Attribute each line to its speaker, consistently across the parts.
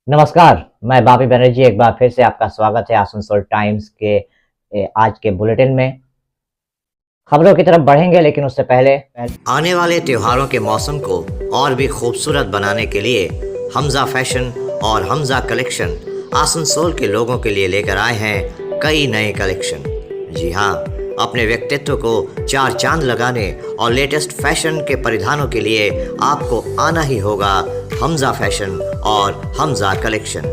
Speaker 1: नमस्कार। मैं बापी बनर्जी एक बार फिर से आपका स्वागत है आसनसोल टाइम्स के आज के बुलेटिन में। खबरों की तरफ बढ़ेंगे, लेकिन उससे पहले
Speaker 2: आने वाले त्योहारों के मौसम को और भी खूबसूरत बनाने के लिए हमजा फैशन और हमजा कलेक्शन आसनसोल के लोगों के लिए लेकर आए हैं कई नए कलेक्शन। जी हाँ, अपने व्यक्तित्व को चार चांद लगाने और लेटेस्ट फैशन के परिधानों के लिए आपको आना ही होगा हमजा फैशन और हमजा कलेक्शन।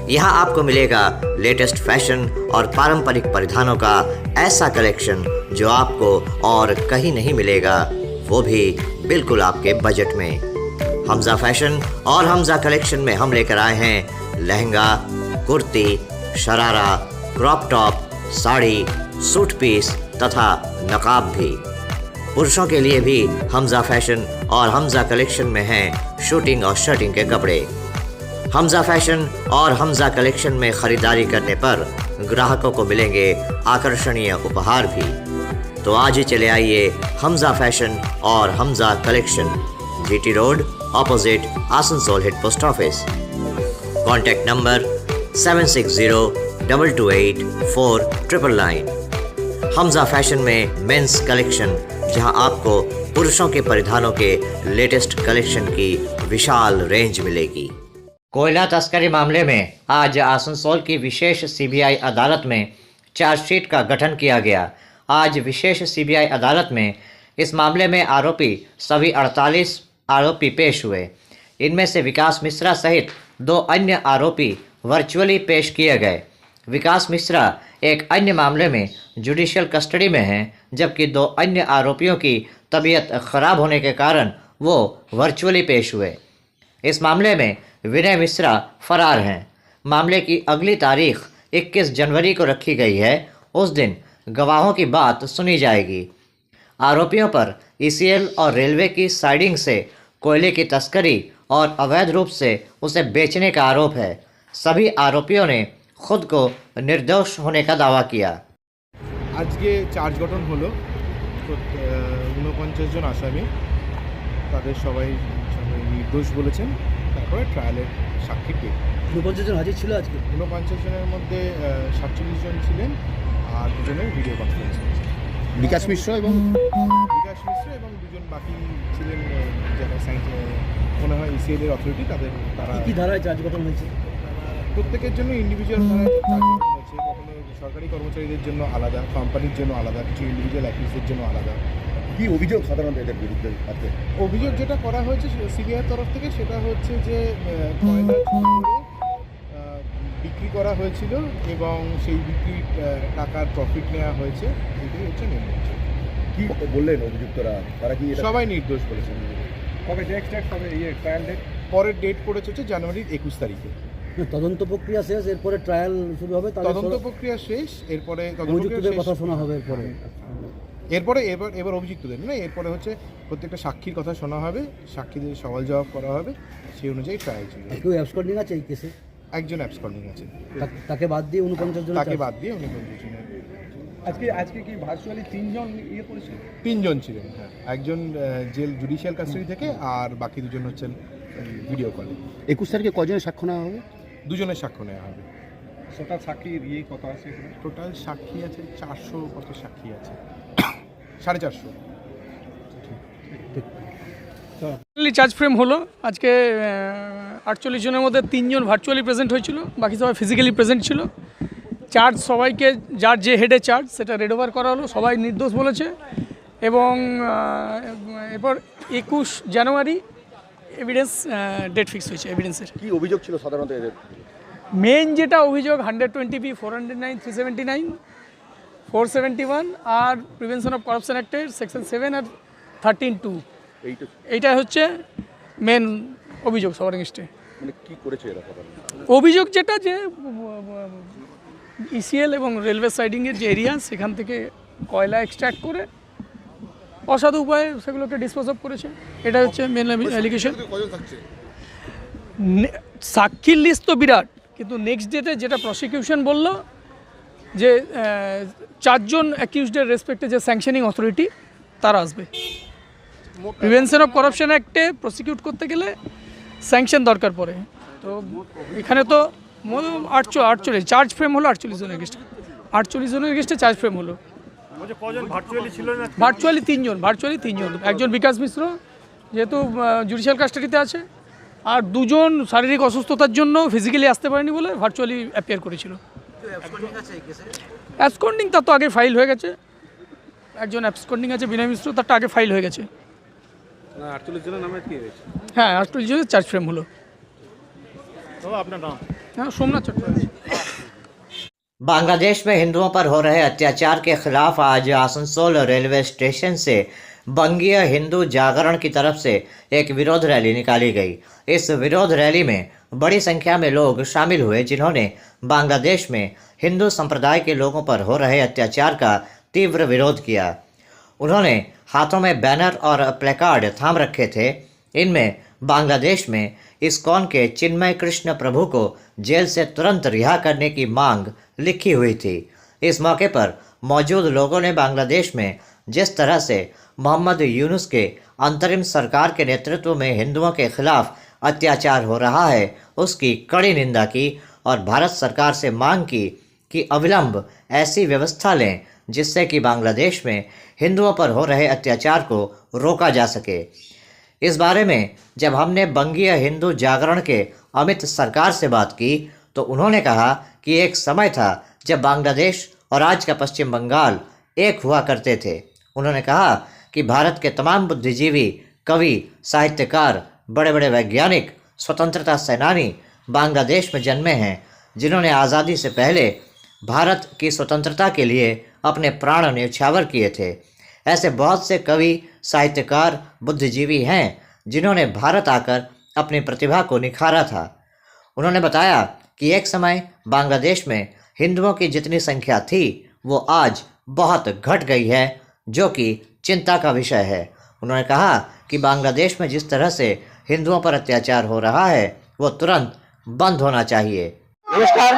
Speaker 2: यहाँ आपको मिलेगा लेटेस्ट फैशन और पारंपरिक परिधानों का ऐसा कलेक्शन जो आपको और कहीं नहीं मिलेगा, वो भी बिल्कुल आपके बजट में। हमजा फैशन और हमजा कलेक्शन में हम लेकर आए हैं lehenga, kurti, sharara, crop top, sari, suit piece तथा नकाब भी। पुरुषों के लिए भी हमजा फैशन और हमजा कलेक्शन में हैं शूटिंग और शर्टिंग के कपड़े। हमजा फैशन और हमजा कलेक्शन में खरीदारी करने पर ग्राहकों को मिलेंगे आकर्षणीय उपहार भी। तो आज ही चले आइए हमजा फैशन और Hamza collection, GT road, opposite Asansol head post office. Contact number 7602284999। Hamza fashion में मेंस कलेक्शन, जहां आपको पुरुषों के परिधानों के लेटेस्ट कलेक्शन की विशाल रेंज मिलेगी।
Speaker 1: कोयला तस्करी मामले में आज आसनसोल की विशेष सीबीआई अदालत में चार्जशीट का गठन किया गया। आज विशेष सीबीआई अदालत में इस मामले में आरोपी सभी 48 आरोपी पेश हुए। इनमें से विकास मिश्रा सहित 2 अन्य आरोपी वर्चुअली पेश किए गए। विकास मिश्रा एक अन्य मामले में जुडिशियल कस्टडी में हैं, जबकि 2 अन्य आरोपियों की तबीयत खराब होने के कारण वो वर्चुअली पेश हुए। इस मामले में विनय मिश्रा फरार हैं। मामले की अगली तारीख 21 जनवरी को रखी गई है। उस दिन गवाहों की बात सुनी जाएगी। आरोपियों पर ईसीएल और रेलवे की साइडिंग से कोयले की तस्करी और अवैध रूप से उसे बेचने का आरोप है। सभी आरोपियों ने खुद को निर्दोष होने का दावा किया।
Speaker 3: आज के चार्ज गठन হলো 49 জন আসামি, তাদের সবাই নির্দোষ বলেছেন। তারপরে ট্রায়ালের সাক্ষী পেয়ে
Speaker 4: 49 জন হাজির ছিল আজকে।
Speaker 3: 49 জনের মধ্যে 47 জন ছিলেন আর দুজনের ভিডিও কনফারেন্স হয়েছে।
Speaker 4: বিকাশ মিশ্র এবং
Speaker 3: দুজন বাকি ছিলেন যারা মনে হয় ইসিএল এর অথরিটি, তারা
Speaker 4: কি ধারায় চার্জ গঠন হয়েছে?
Speaker 3: প্রত্যেকের জন্য ইন্ডিভিজুয়াল ধারায় চার্জ গঠন হয়েছে। কখনো সরকারি কর্মচারীদের জন্য আলাদা, কোম্পানির জন্য আলাদা, কিছু ইন্ডিভিজুয়াল অ্যাক্টিভিস্টদের জন্য আলাদা।
Speaker 4: কি অভিযোগ সাধারণত এদের বিরুদ্ধে আছে?
Speaker 3: অভিযোগ যেটা করা হয়েছে সিবিআই তরফ থেকে সেটা হচ্ছে যে কয়লা চুরি করে বিক্রি করা হয়েছিল এবং সেই বিক্রির টাকার প্রফিট নেওয়া হয়েছে। এটাই হচ্ছে নির্দেশ।
Speaker 4: কি বললেন অভিযুক্তরা? তারা কি
Speaker 3: সবাই নির্দোষ বলেছেন।
Speaker 4: কবে নেক্সট ডেট, কবে ট্রায়াল ডেট?
Speaker 3: পরের ডেট পড়েছে হচ্ছে জানুয়ারির 21 তারিখে।
Speaker 4: তদন্ত প্রক্রিয়া শেষ, এরপরে ট্রায়াল শুরু হবে।
Speaker 3: তদন্ত প্রক্রিয়া শেষ, এরপরে
Speaker 4: অভিযুক্তদের কথা শোনা হবে।
Speaker 3: এবার অভিযুক্তদের না, এরপরে হচ্ছে প্রত্যেকটা সাক্ষীর কথা শোনা হবে, সাক্ষীদের সওয়াল জবাব করা হবে, সেই অনুযায়ী ট্রায়াল চলবে।
Speaker 4: কেউ অ্যাবসকন্ডিং আছে এই কেসে?
Speaker 3: একজন অ্যাবসকন্ডিং আছে।
Speaker 4: তাকে বাদ দিয়ে 49 জন।
Speaker 3: তাকে বাদ দিয়ে 49 জনের।
Speaker 4: আজকে কি ভার্চুয়ালি 3 জন করেছিল?
Speaker 3: 3 জন ছিলেন, হ্যাঁ। একজন জেল জুডিশিয়াল কাস্টডি থেকে আর বাকি 2জন হচ্ছেন ভিডিও কলে।
Speaker 4: 21 তারিখে কজনের সাক্ষ্য নেওয়া হবে?
Speaker 3: 2 জনের সাক্ষ্য নেওয়া হবে।
Speaker 4: টোটাল সাক্ষী দিয়ে কত আছে?
Speaker 3: টোটাল সাক্ষী আছে 400 কত সাক্ষী আছে, 450।
Speaker 5: চার্জ ফ্রেম হলো আজকে 48 জনের মধ্যে 3 জন ভার্চুয়ালি প্রেজেন্ট হয়েছিল, বাকি সবাই ফিজিক্যালি প্রেজেন্ট ছিল। চার্জ সবাইকে যার যে হেডে চার্জ সেটা রেড ওভার করা হলো, সবাই নির্দোষ বলেছে। এবং এরপর 21 জানুয়ারি এভিডেন্স ডেট ফিক্স হয়েছে। এভিডেন্সের
Speaker 4: কি অভিযোগ ছিল সাধারণত এদের?
Speaker 5: মেইন যেটা অভিযোগ 120B, 409, 379, 471 আর প্রিভেনশন অফ করাপশন অ্যাক্টের সেকশন 7 আর 13(2) এইটা হচ্ছে মেন অভিযোগ সবার এগেইনস্টে।
Speaker 4: মানে কি করেছে এরা?
Speaker 5: অভিযোগ যেটা যে ইসিএল এবং রেলওয়ে সাইডিংয়ের যে এরিয়া, সেখান থেকে কয়লা এক্সট্র্যাক্ট করে অসাধু উপায়ে সেগুলোকে ডিসপোজ অফ করেছে। এটা হচ্ছে মেন অ্যালিগেশন। সাক্ষীর লিস্ট তো বিরাট, কিন্তু নেক্সট ডেটে যেটা প্রসিকিউশন বলল যে 4 জন অ্যাকিউজডের রেসপেক্টে যে স্যাংশনিং অথরিটি তারা আসবে। প্রিভেনশন অফ করাপশন অ্যাক্টে প্রসিকিউট করতে গেলে স্যাংশন দরকার পড়ে, তো তো এখানে তো 48 চার্জ ফ্রেম হলো 48 জনের এগেস্টে, 48 জনের এগেস্টে চার্জ ফ্রেম হলো। ভার্চুয়ালি তিনজন, একজন বিকাশ মিশ্র যেহেতু জুডিশিয়াল কাস্টাডিতে আছে, আর দুজন শারীরিক অসুস্থতার জন্য ফিজিক্যালি আসতে পারেনি বলে ভার্চুয়ালি অ্যাপিয়ার করেছিল। অ্যাবসকন্ডিং তার তো আগে ফাইল হয়ে গেছে, একজন অ্যাবসকন্ডিং আছে বিনয় মিশ্র, তারটা আগে ফাইল হয়ে গেছে।
Speaker 4: 48 জনের নামে কি হয়েছে?
Speaker 5: হ্যাঁ 48 জনের চার্জ ফ্রেম হলো।
Speaker 4: আপনার নাম?
Speaker 5: হ্যাঁ সোমনাথ চট্টোপাধ্যায়।
Speaker 1: बांग्लादेश में हिंदुओं पर हो रहे अत्याचार के खिलाफ आज आसनसोल रेलवे स्टेशन से बंगीय हिंदू जागरण की तरफ से एक विरोध रैली निकाली गई। इस विरोध रैली में बड़ी संख्या में लोग शामिल हुए, जिन्होंने बांग्लादेश में हिंदू संप्रदाय के लोगों पर हो रहे अत्याचार का तीव्र विरोध किया। उन्होंने हाथों में बैनर और प्लेकार्ड थाम रखे थे। इनमें बांग्लादेश में इस्कॉन के चिन्मय कृष्ण प्रभु को जेल से तुरंत रिहा करने की मांग लिखी हुई थी। इस मौके पर मौजूद लोगों ने बांग्लादेश में जिस तरह से मोहम्मद यूनुस के अंतरिम सरकार के नेतृत्व में हिंदुओं के खिलाफ अत्याचार हो रहा है, उसकी कड़ी निंदा की और भारत सरकार से मांग की कि अविलंब ऐसी व्यवस्था लें जिससे कि बांग्लादेश में हिंदुओं पर हो रहे अत्याचार को रोका जा सके। इस बारे में जब हमने बंगीय हिंदू जागरण के अमित सरकार से बात की तो उन्होंने कहा कि एक समय था जब बांग्लादेश और आज का पश्चिम बंगाल एक हुआ करते थे। उन्होंने कहा कि भारत के तमाम बुद्धिजीवी, कवि, साहित्यकार, बड़े बड़े वैज्ञानिक, स्वतंत्रता सेनानी बांग्लादेश में जन्मे हैं, जिन्होंने आज़ादी से पहले भारत की स्वतंत्रता के लिए अपने प्राण न्यौछावर किए थे। ऐसे बहुत से कवि, साहित्यकार, बुद्धिजीवी हैं जिन्होंने भारत आकर अपनी प्रतिभा को निखारा था। उन्होंने बताया कि एक समय बांग्लादेश में हिंदुओं की जितनी संख्या थी वो आज बहुत घट गई है, जो कि चिंता का विषय है। उन्होंने कहा कि बांग्लादेश में जिस तरह से हिंदुओं पर अत्याचार हो रहा है वो तुरंत बंद होना चाहिए।
Speaker 6: নমস্কার,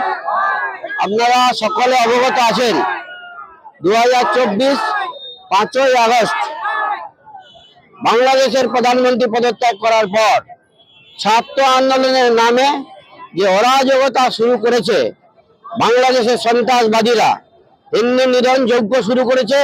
Speaker 6: আপনারা সকলে অবগত আছেন 2024 5ই আগস্ট বাংলাদেশের প্রধানমন্ত্রী পদত্যাগ করার পর ছাত্র আন্দোলনের নামে যে অরাজকতা শুরু করেছে বাংলাদেশের সন্ত্রাসবাদীরা, হিন্দু নিধন যজ্ঞ শুরু করেছে।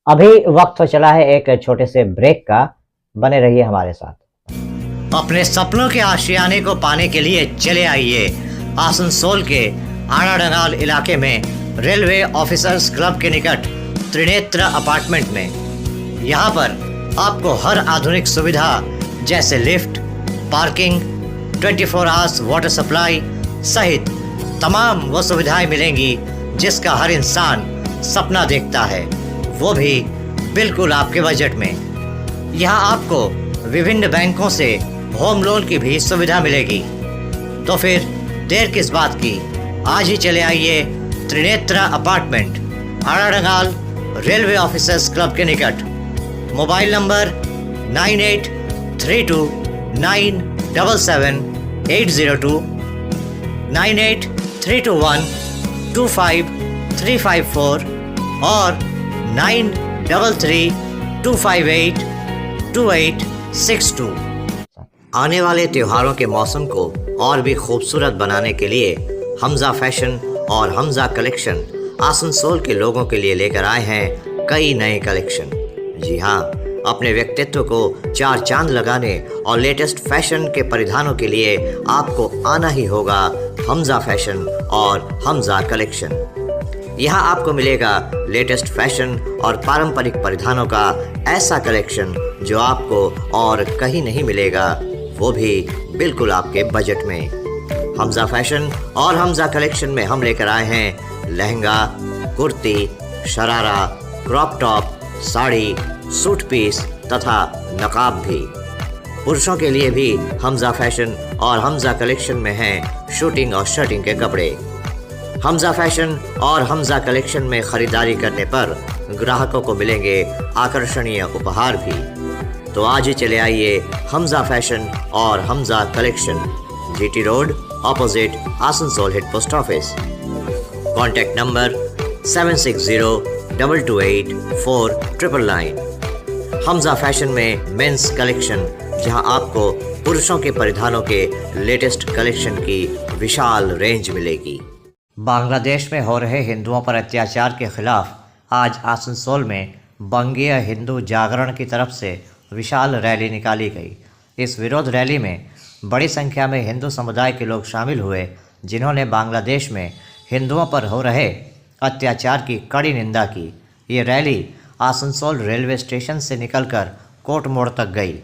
Speaker 1: अभी वक्त हो चला है एक छोटे से ब्रेक का, बने रहिए हमारे साथ। अपने सपनों के आशियाने को पाने के लिए चले आइए आसनसोल के आड़ाडंगाल इलाके में रेलवे ऑफिसर्स क्लब के निकट त्रिनेत्र अपार्टमेंट में। यहाँ पर आपको हर आधुनिक सुविधा जैसे lift, parking, 24 hours water supply सहित तमाम वो सुविधाएं मिलेंगी जिसका हर इंसान सपना देखता है, वो भी बिल्कुल आपके बजट में। यहाँ आपको विभिन्न बैंकों से होम लोन की भी सुविधा मिलेगी। तो फिर देर किस बात की, आज ही चले आइए त्रिनेत्रा अपार्टमेंट, आड़ाडंगाल रेलवे ऑफिसर्स क्लब के निकट। मोबाइल नंबर 9832977802, 9832125354 और 9332582862।
Speaker 2: आने वाले त्योहारों के मौसम को और भी खूबसूरत बनाने के लिए हमजा फैशन और हमजा कलेक्शन आसनसोल के लोगों के लिए लेकर आए हैं कई नए कलेक्शन। जी हाँ, अपने व्यक्तित्व को चार चांद लगाने और लेटेस्ट फैशन के परिधानों के लिए आपको आना ही होगा हमजा फैशन और हमजा कलेक्शन। यहाँ आपको मिलेगा लेटेस्ट फैशन और पारंपरिक परिधानों का ऐसा कलेक्शन जो आपको और कहीं नहीं मिलेगा, वो भी बिल्कुल आपके बजट में। हमजा फैशन और हमजा कलेक्शन में हम लेकर आए हैं lehenga, kurti, sharara, crop top, sari, suit piece तथा नकाब भी। पुरुषों के लिए भी हमजा फैशन और हमजा कलेक्शन में हैं शूटिंग और शर्टिंग के कपड़े। हमजा फैशन और हमजा कलेक्शन में खरीदारी करने पर ग्राहकों को मिलेंगे आकर्षणीय उपहार भी। तो आज ही चले आइए हमजा फैशन और Hamza collection, GT road opposite Asansol head post office. Contact number 7602284999। Hamza fashion में मेंस कलेक्शन, जहां आपको पुरुषों के परिधानों के लेटेस्ट कलेक्शन की विशाल रेंज मिलेगी।
Speaker 1: बांग्लादेश में हो रहे हिंदुओं पर अत्याचार के खिलाफ आज आसनसोल में बंगीय हिंदू जागरण की तरफ से विशाल रैली निकाली गई। इस विरोध रैली में बड़ी संख्या में हिंदू समुदाय के लोग शामिल हुए, जिन्होंने बांग्लादेश में हिंदुओं पर हो रहे अत्याचार की कड़ी निंदा की। ये रैली आसनसोल रेलवे स्टेशन से निकलकर कोर्ट मोड़ तक गई।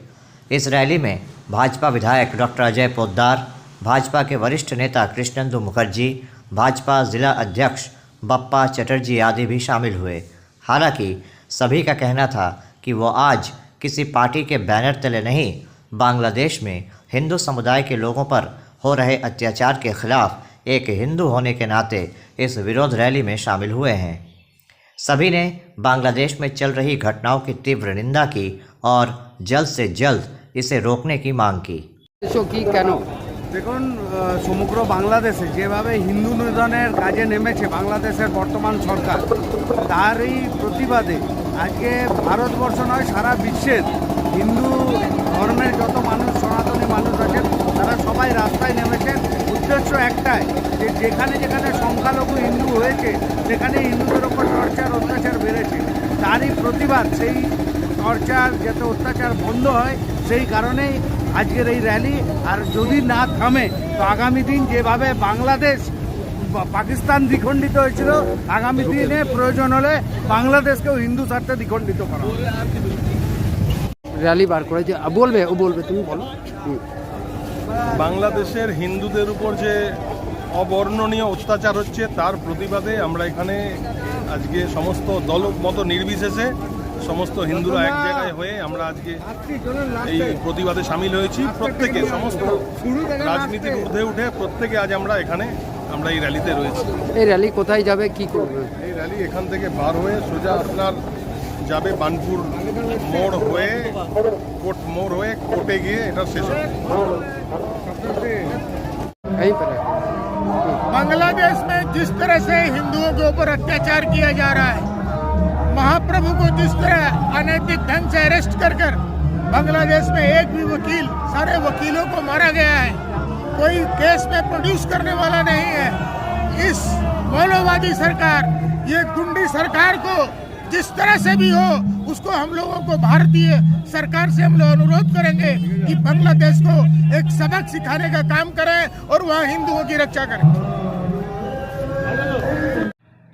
Speaker 1: इस रैली में भाजपा विधायक डॉक्टर अजय पोद्दार, भाजपा के वरिष्ठ नेता कृष्णेंदु मुखर्जी, भाजपा जिला अध्यक्ष बप्पा चटर्जी आदि भी शामिल हुए। हालांकि सभी का कहना था कि वो आज किसी पार्टी के बैनर तले नहीं, बांग्लादेश में हिंदू समुदाय के लोगों पर हो रहे अत्याचार के खिलाफ एक हिंदू होने के नाते इस विरोध रैली में शामिल हुए हैं। सभी ने बांग्लादेश में चल रही घटनाओं की तीव्र निंदा की और जल्द से जल्द इसे रोकने की मांग की।
Speaker 4: দেখুন সমগ্র বাংলাদেশে যেভাবে হিন্দু নিধনের কাজে নেমেছে বাংলাদেশের বর্তমান সরকার, তারই প্রতিবাদে আজকে ভারতবর্ষ নয় সারা বিশ্বের হিন্দু ধর্মের যত মানুষ, সনাতনী মানুষ আছেন, তারা সবাই রাস্তায় নেমেছেন। উদ্দেশ্য একটাই, যে যেখানে যেখানে সংখ্যালঘু হিন্দু হয়েছে সেখানে হিন্দুদের ওপর টর্চার অত্যাচার বেড়েছে, তারই প্রতিবাদ, সেই টর্চার যাতে অত্যাচার বন্ধ হয় সেই কারণেই আজকের এই র্যালি। আর যদি না থামে তো আগামী দিন যেভাবে বাংলাদেশ পাকিস্তান দ্বিখণ্ডিত হয়েছিল, আগামী দিনে প্রয়োজন হলে বাংলাদেশকেও হিন্দু স্বার্থে দ্বিখণ্ডিত করা হবে।
Speaker 7: র্যালি বার করেছে, বলবে ও বলবে, তুমি বলো।
Speaker 8: বাংলাদেশের হিন্দুদের উপর যে অবর্ণনীয় অত্যাচার হচ্ছে তার প্রতিবাদে আমরা এখানে আজকে সমস্ত দলমত নির্বিশেষে সমস্ত হিন্দুরা এক জায়গায় হয়ে আমরা আজকে এই প্রতিবাদে সামিল হয়েছি। প্রত্যেকে, সমস্ত রাজনীতির ঊর্ধ্বে উঠে প্রত্যেকে আজ আমরা এখানে এই র্যালিতে রয়েছি।
Speaker 7: এই র্যালি কোথায় যাবে, কি করবে?
Speaker 8: এই র্যালি এখান থেকে বার হয়ে সোজা আপনার যাবে বানপুর মোড় হয়ে, কোর্ট মোড় হয়ে কোর্টে গিয়ে এটা শেষ হবে।
Speaker 9: बांग्लादेश में जिस तरह से हिंदुओं के ऊपर अत्याचार किया जा रहा है, महाप्रभु को जिस तरह अनैतिक ढंग से अरेस्ट कर बांग्लादेश में एक भी वकील, सारे वकीलों को मारा गया है, कोई केस में प्रोड्यूस करने वाला नहीं है। इस मौलवादी सरकार, ये गुंडी सरकार को जिस तरह से भी हो उसको हम लोगों को भारतीय सरकार से हम लोग अनुरोध करेंगे कि बांग्लादेश को एक सबक सिखाने का काम करें और वहाँ हिंदुओं की रक्षा करें।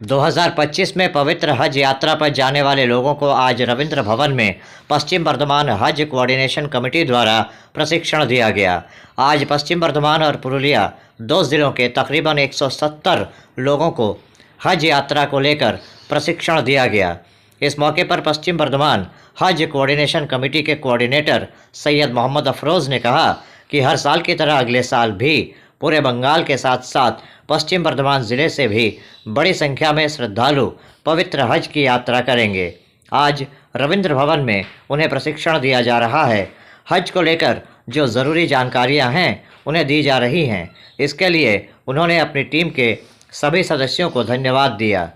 Speaker 1: 2025 में पवित्र हज यात्रा पर जाने वाले लोगों को आज रविंद्र भवन में पश्चिम बर्धमान हज कोऑर्डिनेशन कमेटी द्वारा प्रशिक्षण दिया गया। आज पश्चिम बर्धमान और पुरुलिया 2 जिलों के तकरीबन 170 लोगों को हज यात्रा को लेकर प्रशिक्षण दिया गया। इस मौके पर पश्चिम बर्धमान हज कोऑर्डिनेशन कमेटी के कोऑर्डिनेटर सैयद मोहम्मद अफरोज़ ने कहा कि हर साल की तरह अगले साल भी पूरे बंगाल के साथ साथ पश्चिम बर्धमान ज़िले से भी बड़ी संख्या में श्रद्धालु पवित्र हज की यात्रा करेंगे। आज रविंद्र भवन में उन्हें प्रशिक्षण दिया जा रहा है। हज को लेकर जो ज़रूरी जानकारियां हैं उन्हें दी जा रही हैं। इसके लिए उन्होंने अपनी टीम के सभी सदस्यों को धन्यवाद दिया।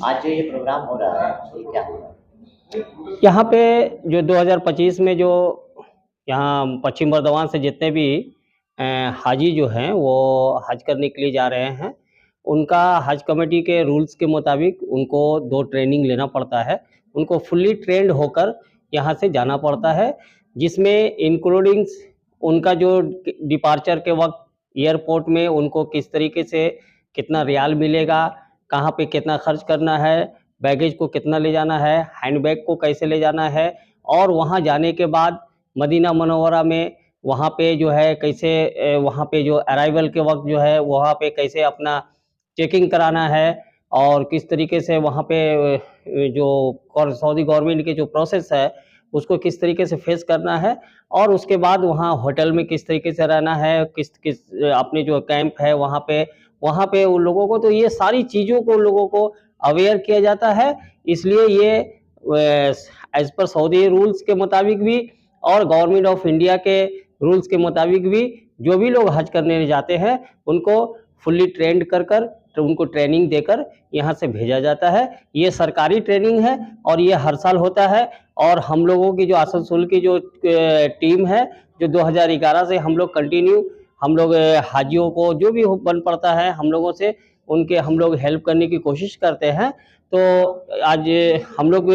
Speaker 1: आज जो ये प्रोग्राम हो रहा है ये क्या है?
Speaker 10: यहाँ पे जो 2025 में जो यहाँ पश्चिम बर्धमान से जितने भी हाजी जो हैं वो हज करने के लिए जा रहे हैं, उनका हज कमेटी के रूल्स के मुताबिक उनको 2 ट्रेनिंग लेना पड़ता है। उनको फुल्ली ट्रेंड होकर यहाँ से जाना पड़ता है, जिसमें इंक्लूडिंग उनका जो डिपार्चर के वक्त एयरपोर्ट में उनको किस तरीके से कितना रियाल मिलेगा, कहाँ पे कितना खर्च करना है, बैगेज को कितना ले जाना है, हैंडबैग को कैसे ले जाना है, और वहाँ जाने के बाद मदीना मनोवरा में वहाँ पे जो है कैसे वहाँ पे जो अराइवल के वक्त जो है वहाँ पे कैसे अपना चेकिंग कराना है, और किस तरीके से वहाँ पे जो सऊदी गवर्नमेंट के जो प्रोसेस है उसको किस तरीके से फेस करना है, और उसके बाद वहाँ होटल में किस तरीके से रहना है, किस अपने जो कैंप है वहाँ पे उन लोगों को, तो ये सारी चीज़ों को लोगों को अवेयर किया जाता है। इसलिए ये एज पर सऊदी रूल्स के मुताबिक भी और गवर्नमेंट ऑफ इंडिया के रूल्स के मुताबिक भी जो भी लोग हज करने जाते हैं उनको फुल्ली ट्रेंड कर उनको ट्रेनिंग देकर यहाँ से भेजा जाता है। ये सरकारी ट्रेनिंग है और ये हर साल होता है। और हम लोगों की जो आसनसोल की जो टीम है, जो 2011 से हम लोग कंटिन्यू हम लोग हाजियों को जो भी बन पड़ता है हम लोगों से हम लोग हेल्प करने की कोशिश करते हैं। तो आज हम लोग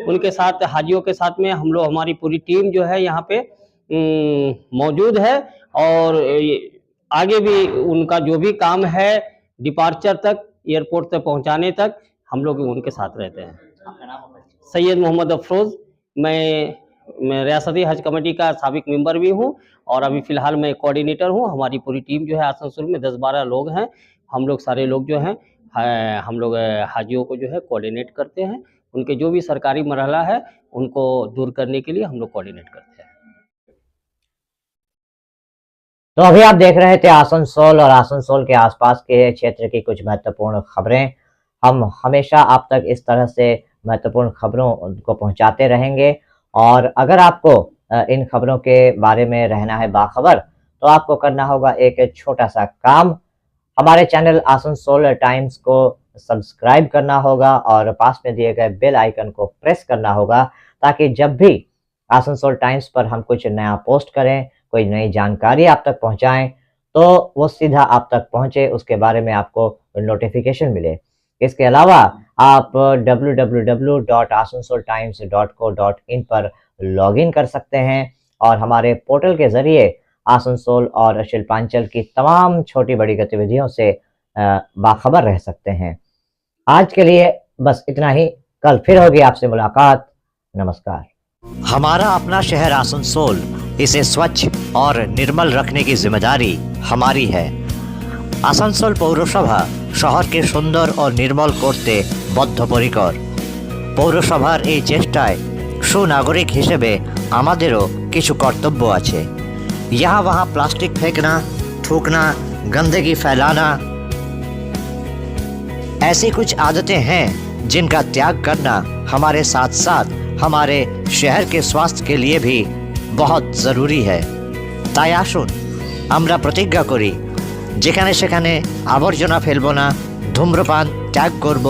Speaker 10: उनके साथ हाजियों के साथ में हम लोग हमारी पूरी टीम जो है यहाँ पे मौजूद है, और आगे भी उनका जो भी काम है डिपार्चर तक, एयरपोर्ट तक पहुँचाने तक हम लोग उनके साथ रहते हैं। सैयद मोहम्मद अफरोज़, मैं रियासती हज कमेटी का साबिक मेंबर भी हूँ और अभी फ़िलहाल मैं कोऑर्डिनेटर हूँ। हमारी पूरी टीम जो है आसनसोल में 10-12 लोग हैं। हम लोग सारे लोग जो हैं हम लोग हाजियों को जो है कोऑर्डिनेट करते हैं। उनके जो भी सरकारी मरहला है उनको दूर करने के लिए हम लोग कोऑर्डिनेट करते हैं।
Speaker 1: तो अभी आप देख रहे थे आसनसोल और आसनसोल के आसपास के क्षेत्र की कुछ महत्वपूर्ण खबरें। हम हमेशा आप तक इस तरह से महत्वपूर्ण खबरों को पहुंचाते रहेंगे, और अगर आपको इन खबरों के बारे में रहना है बाखबर, तो आपको करना होगा एक छोटा सा काम। हमारे चैनल आसनसोल टाइम्स को सब्सक्राइब करना होगा और पास में दिए गए बेल आइकन को प्रेस करना होगा, ताकि जब भी आसनसोल टाइम्स पर हम कुछ नया पोस्ट करें, कोई नई जानकारी आप तक पहुंचाएं, तो वो सीधा आप तक पहुंचे, उसके बारे में आपको नोटिफिकेशन मिले। इसके अलावा आप www.asansoltimes.co.in पर लॉगिन कर सकते हैं और हमारे पोर्टल के ज़रिए आसनसोल और शिल्पांचल की तमाम छोटी बड़ी गतिविधियों से बाखबर रह सकते हैं। आज के लिए बस इतना ही। कल फिर होगी आपसे मुलाकात। नमस्कार।
Speaker 2: हमारा अपना शहर आसनसोल, इसे स्वच्छ और निर्मल रखने की जिम्मेदारी हमारी है। आसनसोल पौरसभा শহরকে সুন্দর ও নির্মল করতে বদ্ধপরিকর। পৌরসভার এই চেষ্টায় সুনাগরিক হিসেবে আমাদেরও কিছু কর্তব্য আছে। यहाँ वहाँ प्लास्टिक फेंकना, थूकना, गंदगी फैलाना, ऐसी कुछ आदतें हैं जिनका त्याग करना हमारे साथ साथ हमारे शहर के स्वास्थ्य के लिए भी बहुत ज़रूरी है। তাই আসুন আমরা প্রতিজ্ঞা করি, যেখানে সেখানে আবর্জনা ফেলবো না, ধূম্রপান ত্যাগ করব,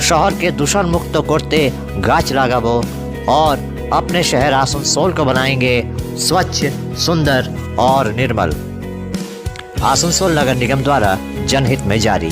Speaker 2: শহরকে दूषण मुक्त करते गाछ लगाबो और अपने शहर आसनसोल को बनाएंगे स्वच्छ, सुंदर और निर्मल। आसनसोल नगर निगम द्वारा जनहित में जारी।